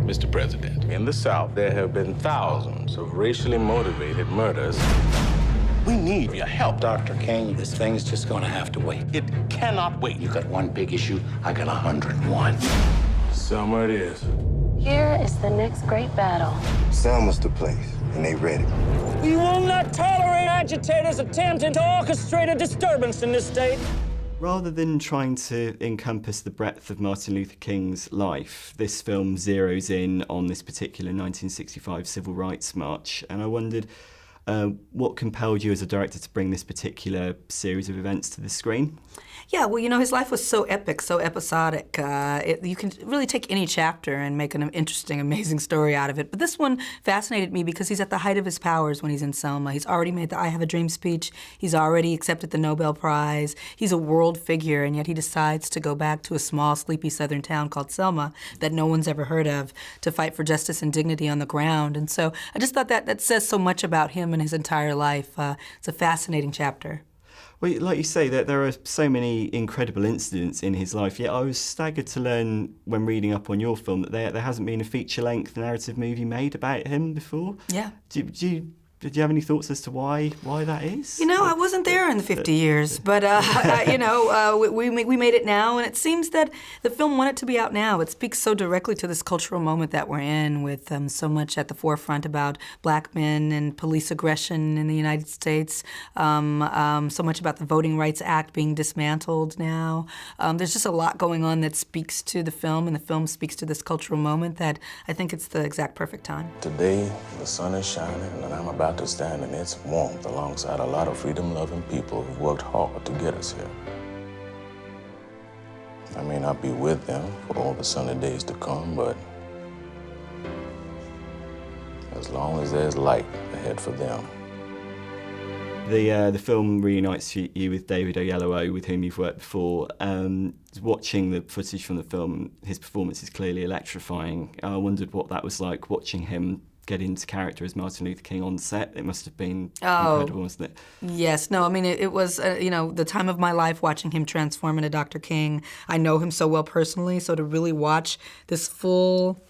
Mr. President, in the South, there have been thousands of racially motivated murders. We need your help. Dr. King, this thing's just gonna have to wait. It cannot wait. You got one big issue, I got 101. Selma it is. Here is the next great battle. Selma's the place, and they ready. We will not tolerate agitators attempting to orchestrate a disturbance in this state. Rather than trying to encompass the breadth of Martin Luther King's life, this film zeroes in on this particular 1965 Civil Rights March, and I wondered what compelled you as a director to bring this particular series of events to the screen? Yeah, well, you know, his life was so epic, so episodic. You can really take any chapter and make an interesting, amazing story out of it. But this one fascinated me because he's at the height of his powers when he's in Selma. He's already made the I Have a Dream speech. He's already accepted the Nobel Prize. He's a world figure, and yet he decides to go back to a small, sleepy southern town called Selma that no one's ever heard of to fight for justice and dignity on the ground. And so I just thought that says so much about him and his entire life. It's a fascinating chapter. Well, like you say, that there are so many incredible incidents in his life, yet I was staggered to learn when reading up on your film that there hasn't been a feature-length narrative movie made about him before. Yeah. Did you have any thoughts as to why that is? You know, I wasn't there in the 50 years, but, you know, we made it now, and it seems that the film wanted to be out now. It speaks so directly to this cultural moment that we're in with so much at the forefront about black men and police aggression in the United States, so much about the Voting Rights Act being dismantled now. There's just a lot going on that speaks to the film, and the film speaks to this cultural moment that I think it's the exact perfect time. Today, the sun is shining, and I'm about to stand in its warmth alongside a lot of freedom-loving people who've worked hard to get us here. I may not be with them for all the sunny days to come, but as long as there's light ahead for them. The film reunites you with David Oyelowo, with whom you've worked before. Watching the footage from the film, his performance is clearly electrifying. I wondered what that was like, watching him get into character as Martin Luther King on set. It must have been incredible, wasn't it? Yes. No, I mean, it was, you know, the time of my life watching him transform into Dr. King. I know him so well personally, so to really watch this full,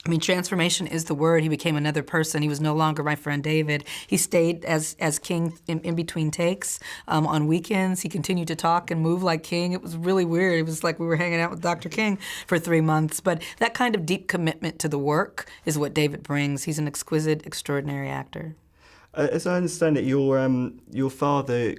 I mean, transformation is the word. He became another person. He was no longer my friend David. He stayed as King in between takes. On weekends, he continued to talk and move like King. It was really weird. It was like we were hanging out with Dr. King for 3 months. But that kind of deep commitment to the work is what David brings. He's an exquisite, extraordinary actor. As I understand it, your father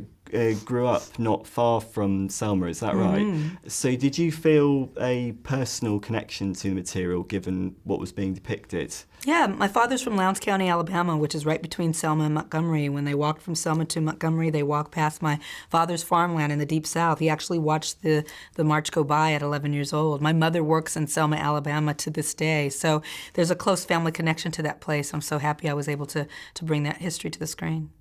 grew up not far from Selma, is that right? So did you feel a personal connection to the material given what was being depicted? Yeah, my father's from Lowndes County, Alabama, which is right between Selma and Montgomery. When they walked from Selma to Montgomery, they walked past my father's farmland in the Deep South. He actually watched the march go by at 11 years old. My mother works in Selma, Alabama to this day, so there's a close family connection to that place. I'm so happy I was able to bring that history to the screen.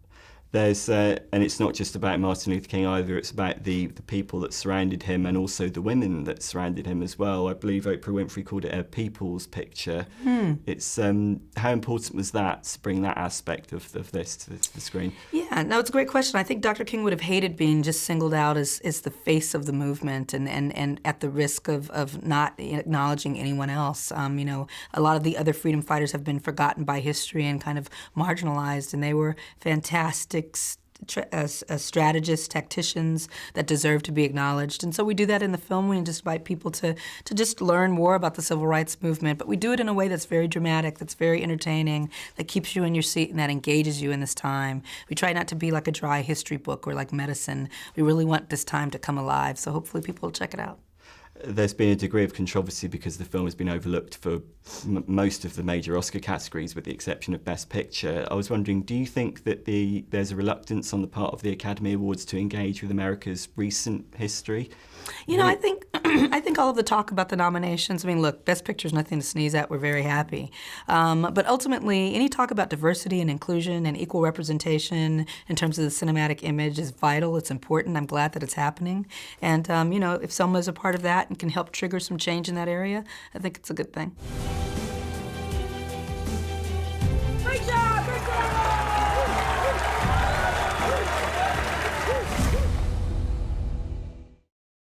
There's, and it's not just about Martin Luther King either, it's about the people that surrounded him and also the women that surrounded him as well. I believe Oprah Winfrey called it a people's picture. It's how important was that to bring that aspect of this to the screen? Yeah, no, it's a great question. I think Dr. King would have hated being just singled out as the face of the movement and at the risk of not acknowledging anyone else. You know, a lot of the other freedom fighters have been forgotten by history and kind of marginalized, and they were fantastic strategists, tacticians that deserve to be acknowledged. And so we do that in the film. We just invite people to just learn more about the civil rights movement, but we do it in a way that's very dramatic, that's very entertaining, that keeps you in your seat and that engages you in this time. We try not to be like a dry history book or like medicine. We really want this time to come alive, so hopefully people will check it out. There's been a degree of controversy because the film has been overlooked for most of the major Oscar categories with the exception of Best Picture. I was wondering, do you think that there's a reluctance on the part of the Academy Awards to engage with America's recent history? You know, I think all of the talk about the nominations, I mean, look, Best Picture is nothing to sneeze at. We're very happy. But ultimately, any talk about diversity and inclusion and equal representation in terms of the cinematic image is vital. It's important. I'm glad that it's happening. And, you know, if Selma is a part of that and can help trigger some change in that area, I think it's a good thing.